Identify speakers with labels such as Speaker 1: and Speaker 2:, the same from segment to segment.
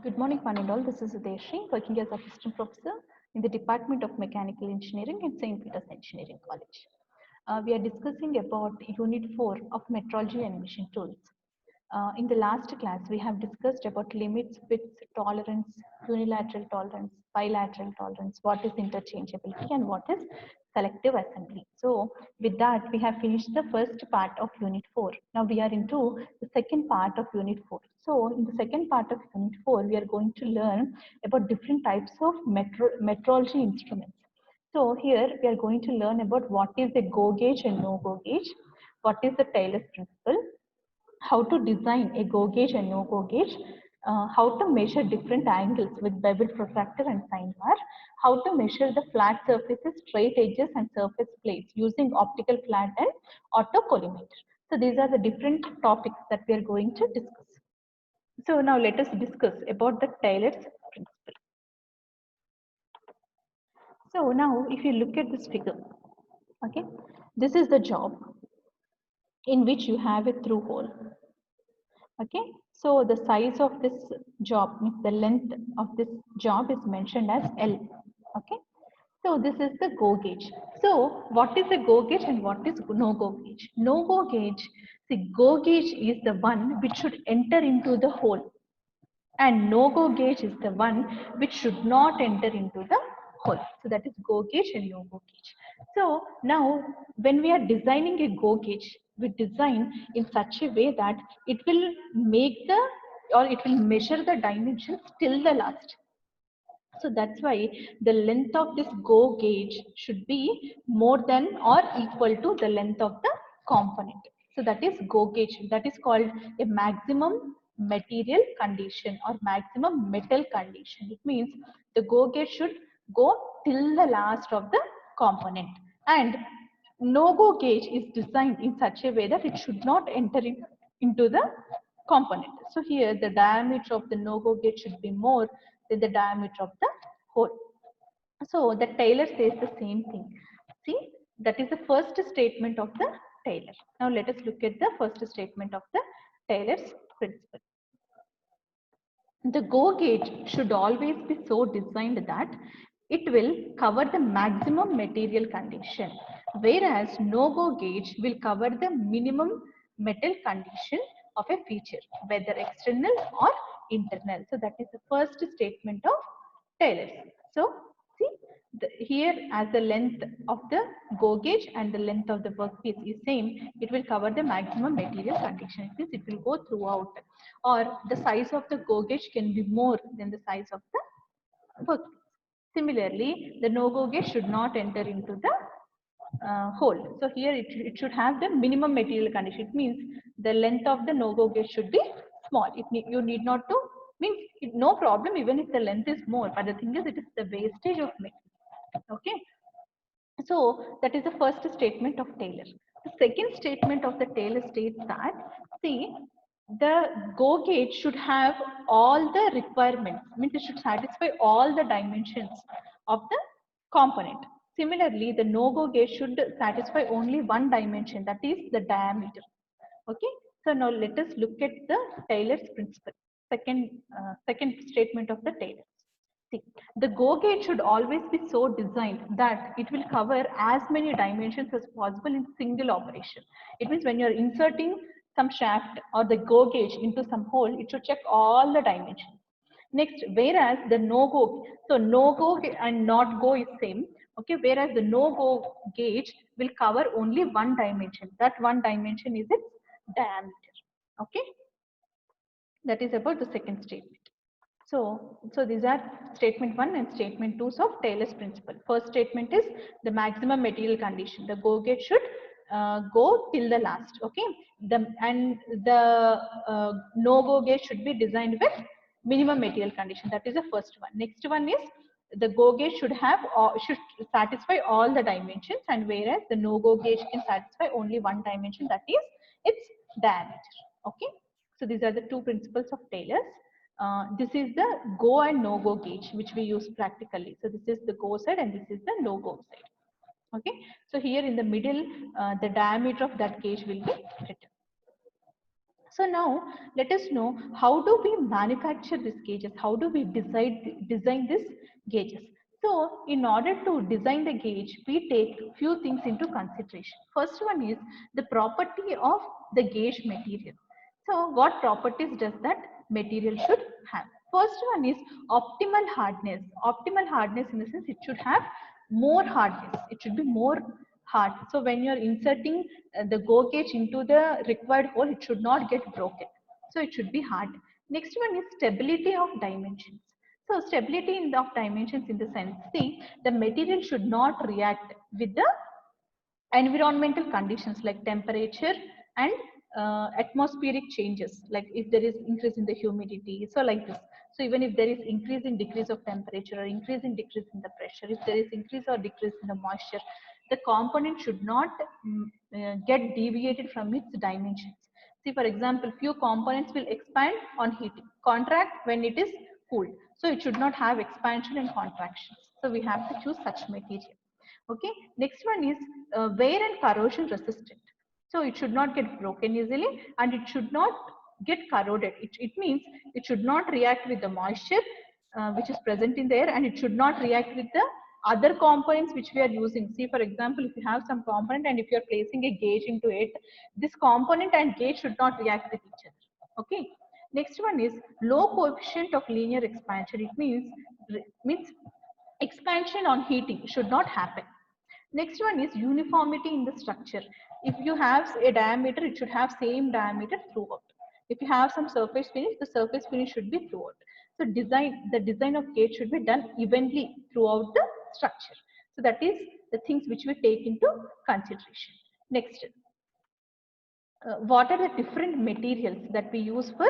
Speaker 1: Good morning, one and all. This is Udeshri, working as assistant professor in the Department of Mechanical Engineering at St. Peter's Engineering College. We are discussing about Unit 4 of Metrology and Machine Tools. In the last class, we have discussed about limits, widths, tolerance, unilateral tolerance, bilateral tolerance, what is interchangeability and what is selective assembly. So with that, we have finished the first part of Unit 4. Now we are into the second part of Unit 4. So in the second part of Unit 4, we are going to learn about different types of metrology instruments. So here we are going to learn about what is a go gauge and no go gauge, what is the Taylor's principle, how to design a go gauge and no go gauge, how to measure different angles with bevel protractor and sine bar, how to measure the flat surfaces, straight edges and surface plates using optical flat and autocollimator. So these are the different topics that we are going to discuss. So now let us discuss about the Taylor's principle. So now if you look at this figure, okay, this is the job in which you have a through hole. Okay, so the size of this job means the length of this job is mentioned as L. Okay, so this is the go gauge. So what is a go gauge and what is no go gauge? No go gauge, the go gauge is the one which should enter into the hole, and no go gauge is the one which should not enter into the hole. So that is go gauge and no go gauge. So now when we are designing a go gauge, we design in such a way that it will make the or it will measure the dimensions till the last. So that's why the length of this go gauge should be more than or equal to the length of the component. So that is go gauge. That is called a maximum material condition or maximum metal condition. It means the go gauge should go till the last of the component. And no go gauge is designed in such a way that it should not enter into the component. So here the diameter of the no go gauge should be more than the diameter of the hole. So the Taylor says the same thing. See, that is the first statement of the Taylor. Now let us look at the first statement of the Taylor's principle. The go gauge should always be so designed that it will cover the maximum material condition, whereas no go gauge will cover the minimum metal condition of a feature, whether external or internal. So that is the first statement of Taylor's. So see, here as the length of the go gauge and the length of the workpiece is same, it will cover the maximum material condition. It means it will go throughout, or the size of the go gauge can be more than the size of the workpiece. Similarly, the no go gauge should not enter into the hole. So here it should have the minimum material condition. It means the length of the no go gauge should be small. You need not to means no problem even if the length is more, but the thing is it is the wastage of material. Okay, so that is the first statement of Taylor. The second statement of the Taylor states that, see, the go gauge should have all the requirements, means it should satisfy all the dimensions of the component. Similarly, the no go gauge should satisfy only one dimension, that is the diameter. Okay, so now let us look at the Taylor's principle, second statement of the Taylor. See, the go gauge should always be so designed that it will cover as many dimensions as possible in single operation. It means when you're inserting some shaft or the go gauge into some hole, it should check all the dimensions. Next, whereas the no go, so no go and not go is same. Okay, whereas the no go gauge will cover only one dimension. That one dimension is its diameter. Okay, that is about the second statement. So these are statement 1 and statement 2 of Taylor's principle. First statement is the maximum material condition. The go gauge should go till the last. Okay, the no go gauge should be designed with minimum material condition. That is the first one. Next one is the go gauge should satisfy all the dimensions, and whereas the no go gauge can satisfy only one dimension, that is its diameter. Okay, so these are the two principles of Taylor's. This is the go and no go gauge which we use practically. So this is the go side and this is the no go side. Okay, so here in the middle the diameter of that gauge will be written. So now let us know, how do we manufacture these gauges? How do we design these gauges? So in order to design the gauge, we take few things into consideration. First one is the property of the gauge material. So what properties does that material should have? First one is optimal hardness. Optimal hardness in the sense it should have more hardness. It should be more hard. So when you're inserting the go gauge into the required hole, it should not get broken. So it should be hard. Next one is stability of dimensions. So stability of dimensions in the sense, see, the material should not react with the environmental conditions like temperature and atmospheric changes, like if there is increase in the humidity, so like this. So even if there is increase in decrease of temperature or increase in decrease in the pressure, if there is increase or decrease in the moisture, the component should not get deviated from its dimensions. See, for example, few components will expand on heating, contract when it is cooled, so it should not have expansion and contractions. So we have to choose such material. Okay, next one is wear and corrosion resistant. So it should not get broken easily and it should not get corroded. It means it should not react with the moisture which is present in the air, and it should not react with the other components which we are using. See, for example, if you have some component and if you are placing a gauge into it, this component and gauge should not react with each other. Okay. Next one is low coefficient of linear expansion. It means expansion on heating should not happen. Next one is uniformity in the structure. If you have a diameter, it should have same diameter throughout. If you have some surface finish, the surface finish should be throughout. So the design of gauge should be done evenly throughout the structure. So that is the things which we take into consideration. Next, what are the different materials that we use for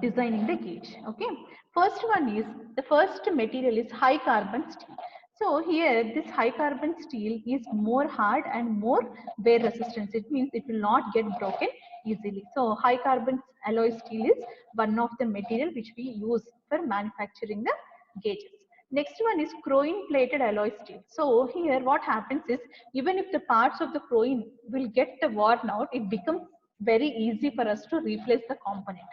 Speaker 1: designing the gauge? Okay, the first material is high carbon steel. So here this high carbon steel is more hard and more wear resistance. It means it will not get broken easily. So high carbon alloy steel is one of the material which we use for manufacturing the gauges. Next one is chrome plated alloy steel. So here what happens is, even if the parts of the chrome will get worn out, it becomes very easy for us to replace the component.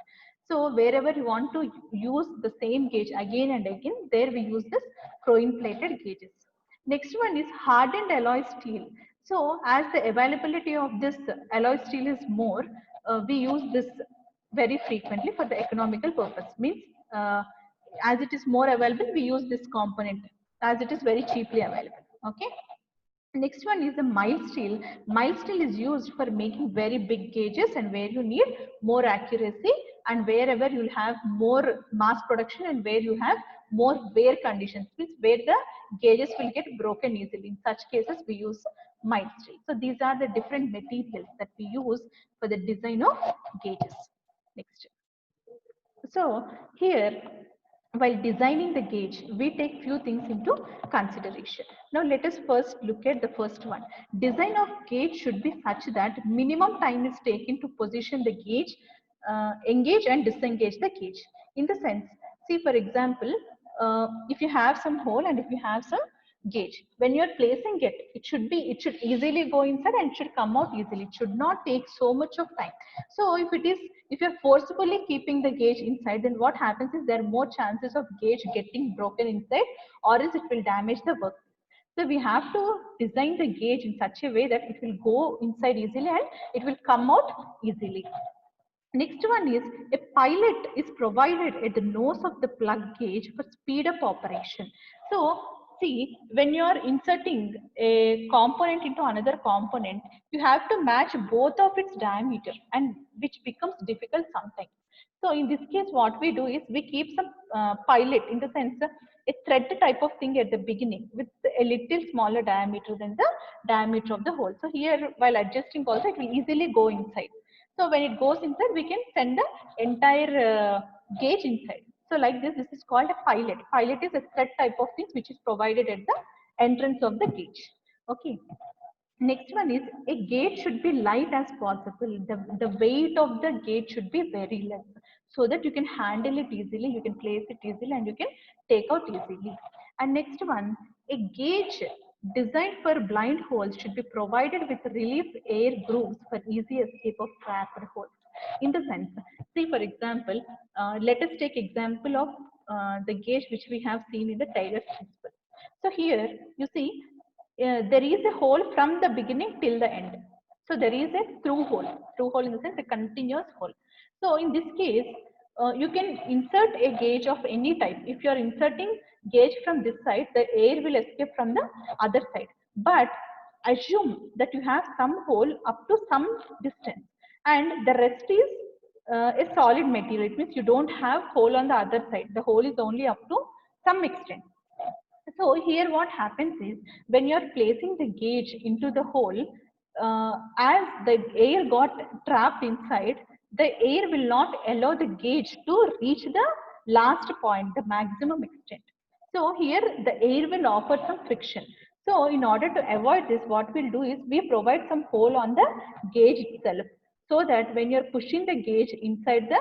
Speaker 1: So wherever you want to use the same gauge again and again, there we use this chrome plated gauges. Next one is hardened alloy steel. So as the availability of this alloy steel is more, we use this very frequently for the economical purpose. Means as it is more available, we use this component as it is very cheaply available. Okay. Next one is the mild steel. Mild steel is used for making very big gauges and where you need more accuracy and wherever you will have more mass production and where you have more wear conditions, means where the gauges will get broken easily. In such cases, we use mild steel. So these are the different materials that we use for the design of gauges. Next. So here, while designing the gauge, we take few things into consideration. Now let us first look at the first one. Design of gauge should be such that minimum time is taken to position the gauge, engage and disengage the gauge. In the sense, see for example, if you have some hole and if you have some gauge, when you're placing it, it should easily go inside and it should come out easily. It should not take so much of time. So if you're forcibly keeping the gauge inside, then what happens is there are more chances of gauge getting broken inside, or else it will damage the work. So we have to design the gauge in such a way that it will go inside easily and it will come out easily. Next one is a pilot is provided at the nose of the plug gauge for speed up operation. So see, when you are inserting a component into another component, you have to match both of its diameter, and which becomes difficult sometimes. So in this case, what we do is we keep some pilot, in the sense a thread type of thing at the beginning with a little smaller diameter than the diameter of the hole. So here, while adjusting also, it will easily go inside. So when it goes inside, we can send the entire gauge inside. So like this is called a pilot. Pilot is a thread type of things which is provided at the entrance of the gauge. Okay. Next one is a gauge should be light as possible. The weight of the gauge should be very less so that you can handle it easily, you can place it easily and you can take out easily. And next one, a gauge designed for blind holes should be provided with relief air grooves for easy escape of trapped holes. In the sense, see for example, let us take example of the gauge which we have seen in the Taylor's principle. So here you see there is a hole from the beginning till the end. So there is a through hole in the sense a continuous hole. So in this case, you can insert a gauge of any type. If you are inserting gauge from this side, the air will escape from the other side. But assume that you have some hole up to some distance and the rest is a solid material. It means you don't have hole on the other side. The hole is only up to some extent. So here what happens is when you are placing the gauge into the hole, as the air got trapped inside, the air will not allow the gauge to reach the last point, the maximum extent. So here the air will offer some friction. So in order to avoid this, what we'll do is we provide some hole on the gauge itself, so that when you're pushing the gauge inside the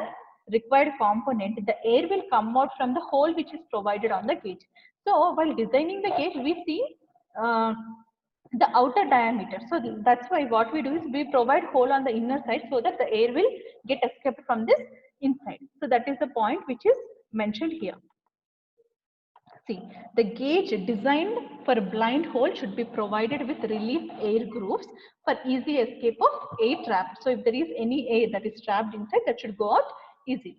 Speaker 1: required component, the air will come out from the hole which is provided on the gauge. So while designing the gauge, we see uh, the outer diameter. So that's why what we do is we provide hole on the inner side so that the air will get escaped from this inside. So that is the point which is mentioned here. See, the gauge designed for a blind hole should be provided with relief air grooves for easy escape of air trap. So if there is any air that is trapped inside, that should go out easily.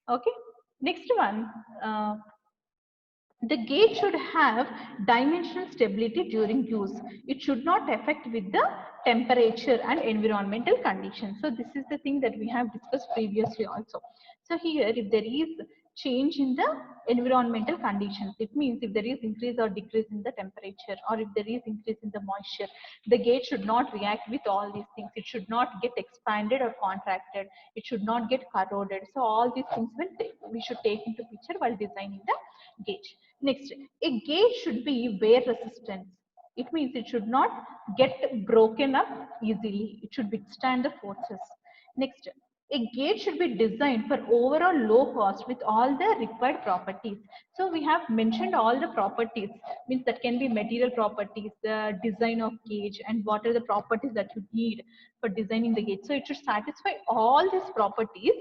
Speaker 1: Okay. Next one, the gauge should have dimensional stability during use. It should not affect with the temperature and environmental conditions. So this is the thing that we have discussed previously also. So here if there is change in the environmental conditions, it means if there is increase or decrease in the temperature, or if there is increase in the moisture, the gauge should not react with all these things. It should not get expanded or contracted. It should not get corroded. So all these things we should take into picture while designing the gauge. Next, a gauge should be wear resistant. It means it should not get broken up easily. It should withstand the forces. Next, a gauge should be designed for overall low cost with all the required properties. So we have mentioned all the properties, means that can be material properties, the design of gauge, and what are the properties that you need for designing the gauge. So it should satisfy all these properties,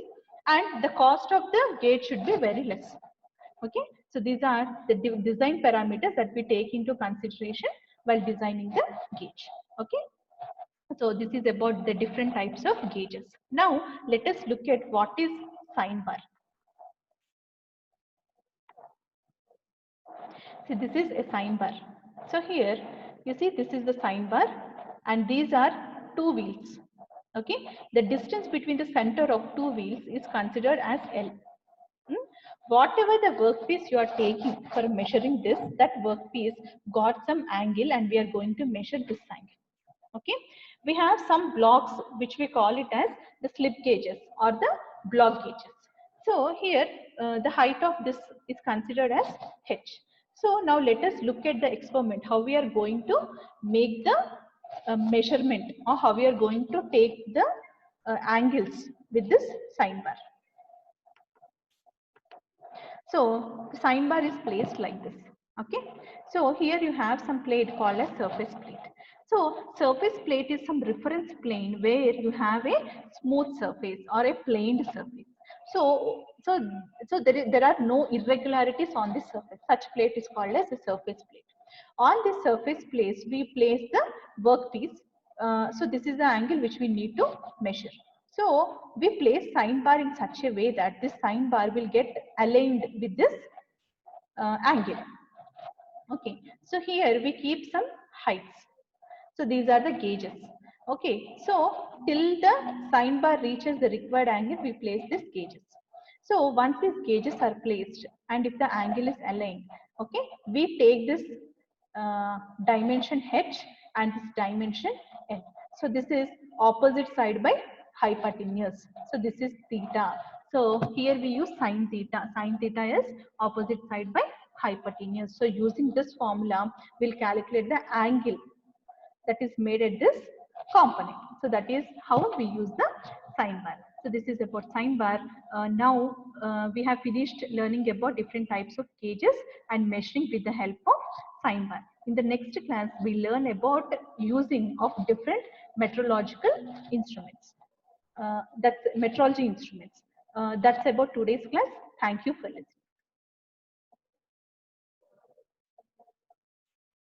Speaker 1: and the cost of the gauge should be very less. Okay, so these are the design parameters that we take into consideration while designing the gauge. Okay, so this is about the different types of gauges. Now let us look at what is sine bar. See, this is a sine bar. So here you see this is the sine bar and these are two wheels. Okay, the distance between the center of two wheels is considered as L. Whatever the workpiece you are taking for measuring this, that workpiece got some angle and we are going to measure this angle. Okay, we have some blocks which we call it as the slip gauges or the block gauges. So here the height of this is considered as h. So now let us look at the experiment, how we are going to make the measurement, or how we are going to take the angles with this sine bar. So the sine bar is placed like this. Okay. So here you have some plate called as surface plate. So surface plate is some reference plane where you have a smooth surface or a planed surface. So there are no irregularities on this surface. Such plate is called as a surface plate. On this surface plate, we place the workpiece. So this is the angle which we need to measure. So we place sine bar in such a way that this sine bar will get aligned with this angle. Okay, so here we keep some heights. So these are the gauges. Okay, so till the sine bar reaches the required angle, we place these gauges. So once these gauges are placed and if the angle is aligned, okay, we take this dimension h and this dimension l. So this is opposite side by hypotenuse. So this is theta. So here we use sine theta. Sine theta is opposite side by hypotenuse. So using this formula, we'll calculate the angle that is made at this component. So that is how we use the sine bar. So this is about sine bar. Now we have finished learning about different types of gauges and measuring with the help of sine bar. In the next class, we learn about using of different metrological instruments. that's metrology instruments. That's about today's class. Thank you for listening.